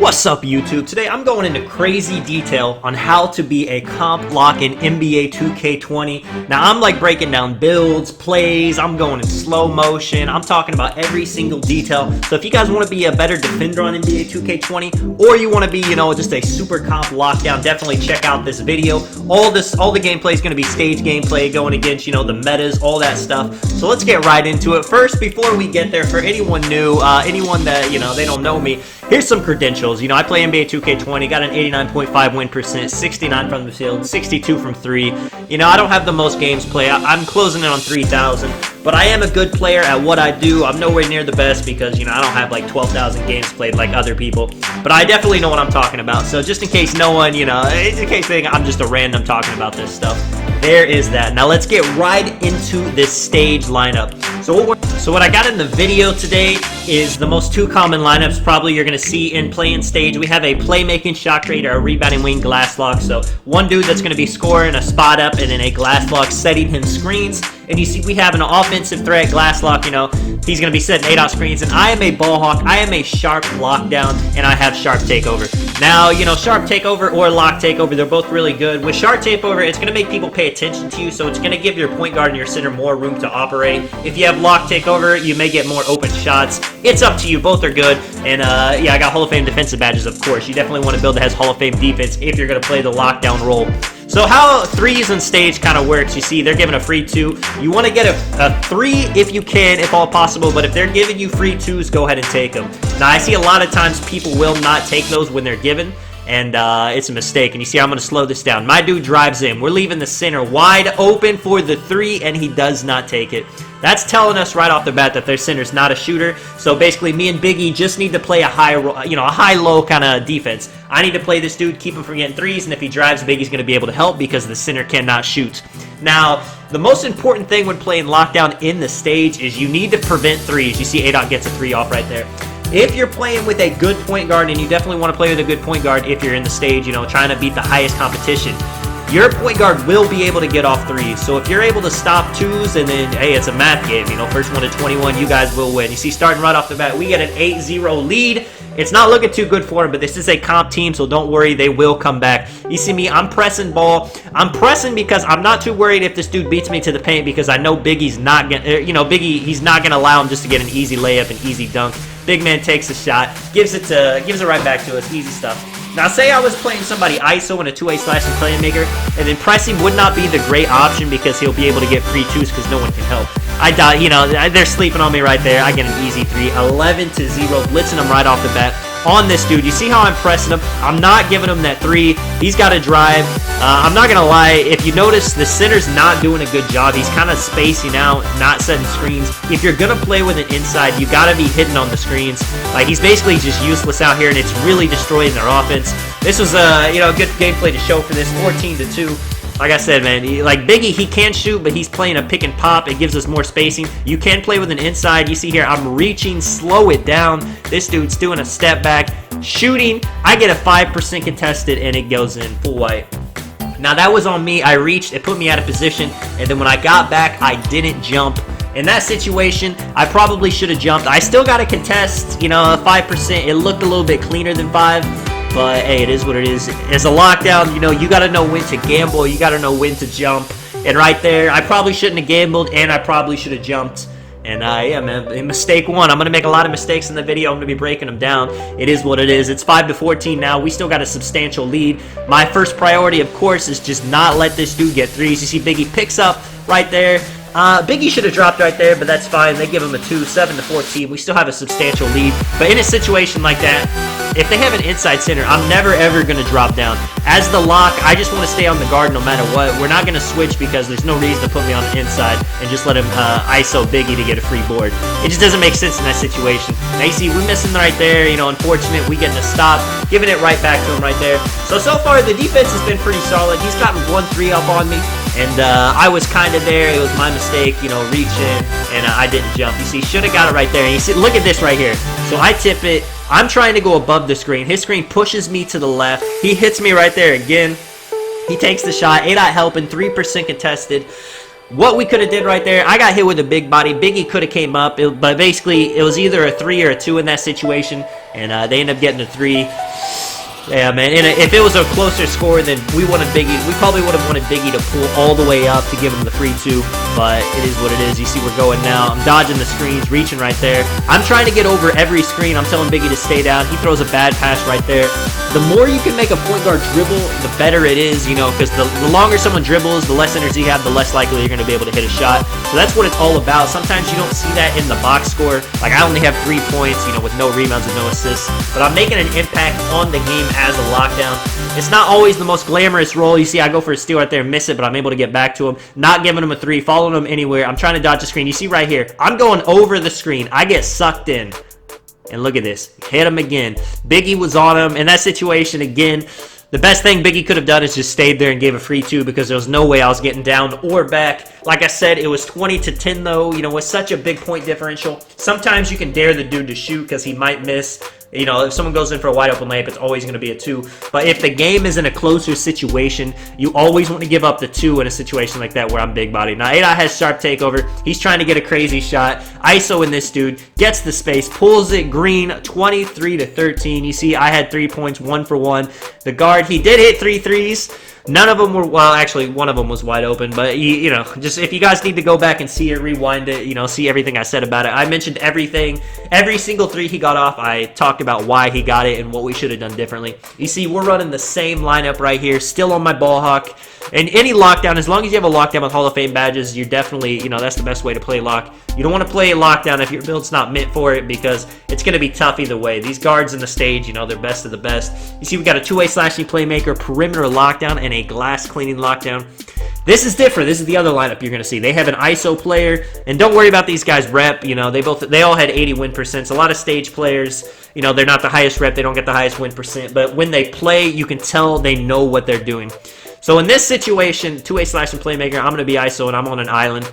What's up, YouTube? Today I'm going into crazy detail on how to be a comp lock in NBA 2K20. Now I'm like breaking down builds, plays, I'm going in slow motion, I'm talking about every single detail. So if you guys want to be a better defender on NBA 2K20, or you want to be, just a super comp lockdown, definitely check out this video. All the gameplay is going to be stage gameplay going against, the metas, all that stuff. So let's get right into it. First, before we get there, for anyone new, anyone that, they don't know me, here's some credentials. I play NBA 2K20, got an 89.5 win percent, 69 from the field, 62 from 3. I don't have the most games played. I'm closing in on 3,000, but I am a good player at what I do. I'm nowhere near the best because, I don't have like 12,000 games played like other people, but I definitely know what I'm talking about. So just in case no one, in case they think I'm just a random talking about this stuff, there is that. Now let's get right into this stage lineup. So what I got in the video today is the most two common lineups probably you're going to see in playing stage. We have a playmaking shot creator, a rebounding wing, glass lock. So one dude that's going to be scoring a spot up and then a glass lock setting him screens. And you see we have an offensive threat, glass lock, he's going to be setting 8-out screens. And I am a ball hawk, I am a sharp lockdown, and I have sharp takeover. Now, sharp takeover or lock takeover, they're both really good. With sharp takeover, it's going to make people pay attention to you, so it's going to give your point guard and your center more room to operate. If you have lock takeover, you may get more open shots. It's up to you, both are good. And yeah, I got Hall of Fame defensive badges, of course. You definitely want to build that has Hall of Fame defense if you're going to play the lockdown role. So how threes on stage kind of works, you see they're giving a free 2. You want to get a 3 if you can, if all possible, but if they're giving you free 2s, go ahead and take them. Now I see a lot of times people will not take those when they're given, and it's a mistake. And you see I'm going to slow this down. My dude drives in. We're leaving the center wide open for the 3, and he does not take it. That's telling us right off the bat that their center's not a shooter. So basically, me and Biggie just need to play a high-low kind of defense. I need to play this dude, keep him from getting 3s, and if he drives, Biggie's going to be able to help because the center cannot shoot. Now, the most important thing when playing lockdown in the stage is you need to prevent 3s. You see A-Dot gets a 3 off right there. If you're playing with a good point guard, and you definitely want to play with a good point guard if you're in the stage, trying to beat the highest competition, your point guard will be able to get off 3s. So if you're able to stop 2s, and then, hey, it's a math game, first one to 21, you guys will win. You see, starting right off the bat, we get an 8-0 lead. It's not looking too good for him, but this is a comp team, so don't worry, they will come back. You see me, I'm pressing ball. I'm pressing because I'm not too worried if this dude beats me to the paint because I know Biggie's not gonna, Biggie, he's not gonna allow him just to get an easy layup, an easy dunk. Big man takes a shot, gives it right back to us, easy stuff. Now, say I was playing somebody ISO in a two-way slashing playmaker, and then pressing would not be the great option because he'll be able to get free 2s because no one can help. I doubt, they're sleeping on me right there. I get an easy 3, 11-0, blitzing him right off the bat on this dude. You see how I'm pressing him? I'm not giving him that 3. He's got to drive. I'm not going to lie. If you notice, the center's not doing a good job. He's kind of spacing out, not setting screens. If you're going to play with an inside, you got to be hitting on the screens. Like, he's basically just useless out here, and it's really destroying their offense. This was a good gameplay to show for this, 14-2. Like I said, man, like Biggie, he can shoot, but he's playing a pick and pop. It gives us more spacing. You can play with an inside. You see here, I'm reaching, slow it down. This dude's doing a step back, shooting. I get a 5% contested, and it goes in full white. Now, that was on me. I reached. It put me out of position, and then when I got back, I didn't jump. In that situation, I probably should have jumped. I still got to contest, 5%. It looked a little bit cleaner than 5. But, hey, it is what it is. As a lockdown, you got to know when to gamble. You got to know when to jump. And right there, I probably shouldn't have gambled, and I probably should have jumped. And, yeah, man, mistake 1. I'm going to make a lot of mistakes in the video. I'm going to be breaking them down. It is what it is. It's 5-14 now. We still got a substantial lead. My first priority, of course, is just not let this dude get 3s. You see Biggie picks up right there. Biggie should have dropped right there, but that's fine. They give him a 2, 7-14. We still have a substantial lead. But in a situation like that, if they have an inside center, I'm never, ever going to drop down. As the lock, I just want to stay on the guard no matter what. We're not going to switch because there's no reason to put me on the inside and just let him ISO Biggie to get a free board. It just doesn't make sense in that situation. Now, you see, we're missing right there. Unfortunate. We get to stop, giving it right back to him right there. So far, the defense has been pretty solid. He's gotten 1-3 up on me. And I was kind of there. It was my mistake, reaching, and I didn't jump. You see, should have got it right there. And you see, look at this right here. So I tip it. I'm trying to go above the screen. His screen pushes me to the left. He hits me right there again. He takes the shot. A-Dot helping, 3% contested. What we could have did right there, I got hit with a big body. Biggie could have came up, but basically it was either a 3 or a 2 in that situation, and they ended up getting a 3. Yeah, man. And if it was a closer score, then we probably would have wanted Biggie to pull all the way up to give him the free two. But it is what it is. You see we're going now. I'm dodging the screens, reaching right there. I'm trying to get over every screen. I'm telling Biggie to stay down. He throws a bad pass right there. The more you can make a point guard dribble, the better it is, you know, because the longer someone dribbles, the less energy you have, the less likely you're going to be able to hit a shot. So that's what it's all about. Sometimes you don't see that in the box score. Like, I only have 3 points, you know, with no rebounds and no assists. But I'm making an impact on the game as a lockdown. It's not always the most glamorous role. You see, I go for a steal right there, miss it, but I'm able to get back to him. Not giving him a 3, following him anywhere. I'm trying to dodge the screen. You see right here, I'm going over the screen. I get sucked in. And look at this. Hit him again. Biggie was on him. In that situation, again, the best thing Biggie could have done is just stayed there and gave a free two because there was no way I was getting down or back. Like I said, it was 20-10 though. You know, with such a big point differential, sometimes you can dare the dude to shoot because he might miss. You know, if someone goes in for a wide open layup, it's always going to be a 2. But if the game is in a closer situation, you always want to give up the 2 in a situation like that where I'm big body. Now, A-Dot has sharp takeover. He's trying to get a crazy shot. ISO in this dude. Gets the space. Pulls it green. 23-13. You see, I had 3 points. 1 for 1. The guard, he did hit 3 threes. None of them were, well, actually, one of them was wide open. But, you know, just if you guys need to go back and see it, rewind it, you know, see everything I said about it. I mentioned everything. Every single 3 he got off, I talked about why he got it and what we should have done differently. You see, we're running the same lineup right here, still on my ball hawk. And any lockdown, as long as you have a lockdown with Hall of Fame badges, you're definitely, you know, that's the best way to play lock. You don't want to play lockdown if your build's not meant for it because it's going to be tough either way. These guards in the stage, you know, they're best of the best. You see, we got a two-way slashing playmaker, perimeter lockdown, and a glass cleaning lockdown. This is different. This is the other lineup you're going to see. They have an ISO player, and don't worry about these guys' rep. You know, they all had 80 win percents. A lot of stage players, you know, they're not the highest rep. They don't get the highest win percent, but when they play, you can tell they know what they're doing. So in this situation, two-way slashing playmaker, I'm going to be ISO, and I'm on an island.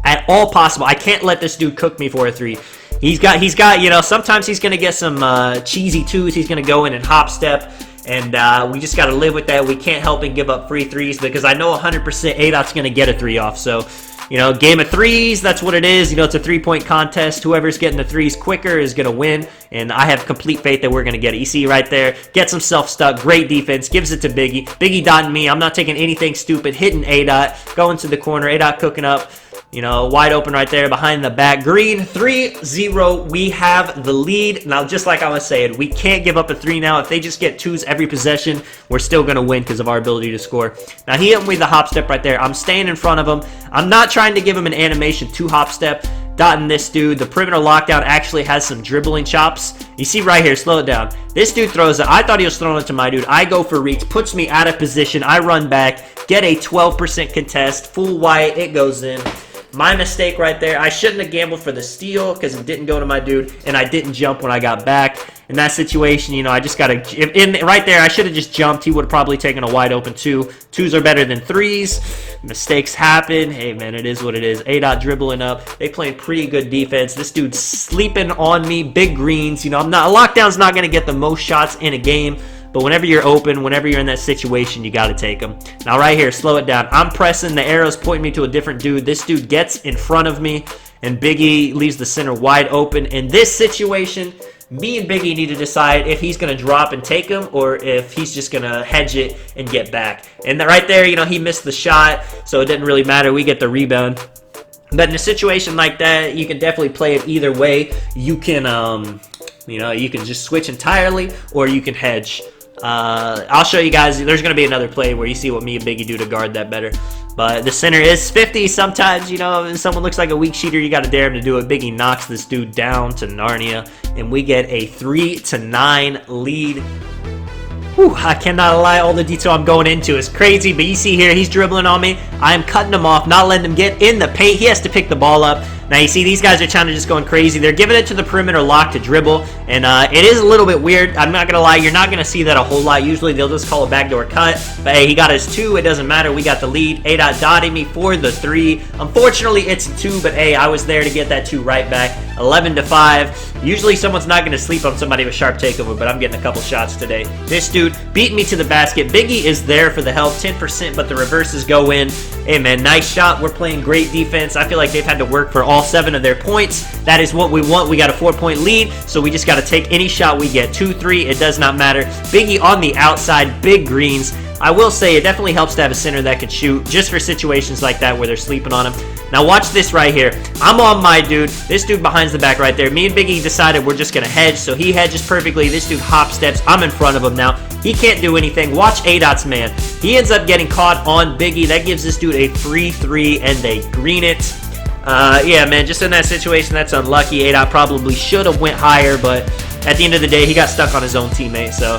At all possible, I can't let this dude cook me for a 3. He's got, you know, sometimes he's going to get some cheesy 2s. He's going to go in and hop step. And we just got to live with that. We can't help and give up free 3s because I know 100% A-Dot's going to get a 3 off. So, you know, game of 3s, that's what it is. You know, it's a 3-point contest. Whoever's getting the 3s quicker is going to win. And I have complete faith that we're going to get it. You see right there, gets himself stuck. Great defense. Gives it to Biggie. Biggie dotting me. I'm not taking anything stupid. Hitting A-Dot. Going to the corner. A-Dot cooking up. You know, wide open right there behind the back. Green, 3-0. We have the lead. Now, just like I was saying, we can't give up a 3 now. If they just get 2s every possession, we're still going to win because of our ability to score. Now, he hit me with the hop step right there. I'm staying in front of him. I'm not trying to give him an animation 2 hop step. Dotting this dude. The perimeter lockdown actually has some dribbling chops. You see right here, slow it down. This dude throws it. I thought he was throwing it to my dude. I go for reach, puts me out of position. I run back, get a 12% contest. Full white, it goes in. My mistake right there. I shouldn't have gambled for the steal because it didn't go to my dude, and I didn't jump when I got back. In that situation, you know, I just got to... Right there, I should have just jumped. He would have probably taken a wide open 2. 2s are better than 3s. Mistakes happen. Hey, man, it is what it is. A-Dot dribbling up. They playing pretty good defense. This dude's sleeping on me. Big greens. You know, lockdown's not going to get the most shots in a game. But whenever you're open, whenever you're in that situation, you got to take them. Now, right here, slow it down. I'm pressing. The arrow's pointing me to a different dude. This dude gets in front of me, and Biggie leaves the center wide open. In this situation, me and Biggie need to decide if he's going to drop and take him or if he's just going to hedge it and get back. And right there, you know, he missed the shot, so it didn't really matter. We get the rebound. But in a situation like that, you can definitely play it either way. You can, you know, you can just switch entirely or you can hedge. I'll show you guys. There's going to be another play where you see what me and Biggie do to guard that better. But the center is 50. Sometimes, you know, if someone looks like a weak cheater, you got to dare him to do it. Biggie knocks this dude down to Narnia, and we get a 3-9 lead. Whew, I cannot lie, all the detail I'm going into is crazy, but you see here, he's dribbling on me. I am cutting him off, not letting him get in the paint. He has to pick the ball up. Now, you see, these guys are trying to just going crazy. They're giving it to the perimeter lock to dribble, and it is a little bit weird. I'm not going to lie. You're not going to see that a whole lot. Usually, they'll just call a backdoor cut, but hey, he got his 2. It doesn't matter. We got the lead. A-Dot dotting me for the 3. Unfortunately, it's a 2, but hey, I was there to get that 2 right back. 11-5. Usually, someone's not going to sleep on somebody with sharp takeover, but I'm getting a couple shots today. This dude beat me to the basket. Biggie is there for the help, 10%, but the reverses go in. Hey, man, nice shot. We're playing great defense. I feel like they've had to work for all all 7 of their points. That is what we want. We got a 4-point lead, so we just got to take any shot we get. 2, 3, it does not matter. Biggie on the outside, big greens. I will say it definitely helps to have a center that could shoot just for situations like that where they're sleeping on him. Now watch this right here. I'm on my dude. This dude behind the back right there. Me and Biggie decided we're just going to hedge, so he hedges perfectly. This dude hop steps. I'm in front of him now. He can't do anything. Watch ADOT's man. He ends up getting caught on Biggie. That gives this dude a free 3, and they green it. Yeah, man, just in that situation, that's unlucky. ADOT probably should have went higher, but at the end of the day, he got stuck on his own teammate, so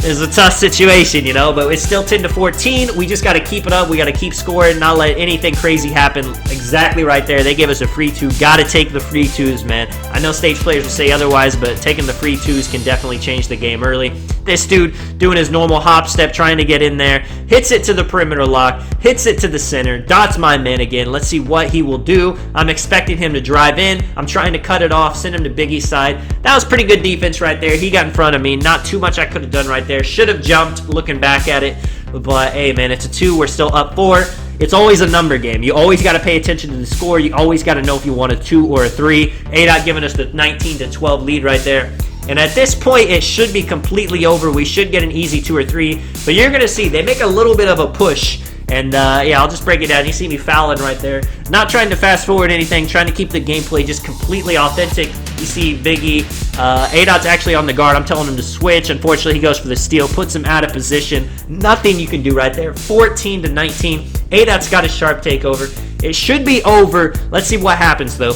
it's a tough situation, you know, but it's still 10-14. We just got to keep it up. We got to keep scoring, not let anything crazy happen. Exactly right there. They give us a free 2. Got to take the free 2s, man. I know stage players will say otherwise, but taking the free 2s can definitely change the game early. This dude doing his normal hop step, trying to get in there. Hits it to the perimeter lock. Hits it to the center. Dots my man again. Let's see what he will do. I'm expecting him to drive in. I'm trying to cut it off, send him to Biggie's side. That was pretty good defense right there. He got in front of me. Not too much I could have done right there. Should have jumped looking back at it, but hey man, it's a 2. We're still up 4. It's always a number game. You always got to pay attention to the score. You always got to know if you want a 2 or a 3. ADOT giving us the 19-12 lead right there. And at this point, it should be completely over. We should get an easy 2 or 3. But you're going to see, they make a little bit of a push. And yeah, I'll just break it down. You see me fouling right there. Not trying to fast forward anything. Trying to keep the gameplay just completely authentic. You see Biggie. ADOT's actually on the guard. I'm telling him to switch. Unfortunately, he goes for the steal. Puts him out of position. Nothing you can do right there. 14-19. ADOT's got a sharp takeover. It should be over. Let's see what happens, though.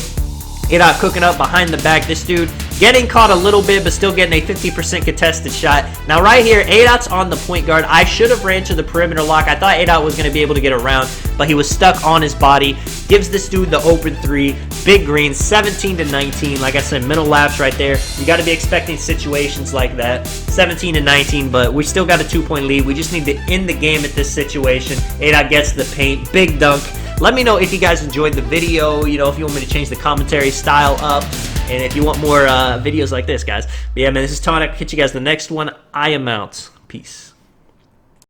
ADOT cooking up behind the back. This dude getting caught a little bit, but still getting a 50% contested shot. Now right here, ADOT's on the point guard. I should have ran to the perimeter lock. I thought ADOT was going to be able to get around, but he was stuck on his body. Gives this dude the open 3. Big green, 17-19. Like I said, middle laps right there. You got to be expecting situations like that. 17-19, but we still got a 2-point lead. We just need to end the game at this situation. ADOT gets the paint. Big dunk. Let me know if you guys enjoyed the video, you know, if you want me to change the commentary style up, and if you want more videos like this, guys. But yeah, man, this is Tonic. Catch you guys in the next one. I am out. Peace.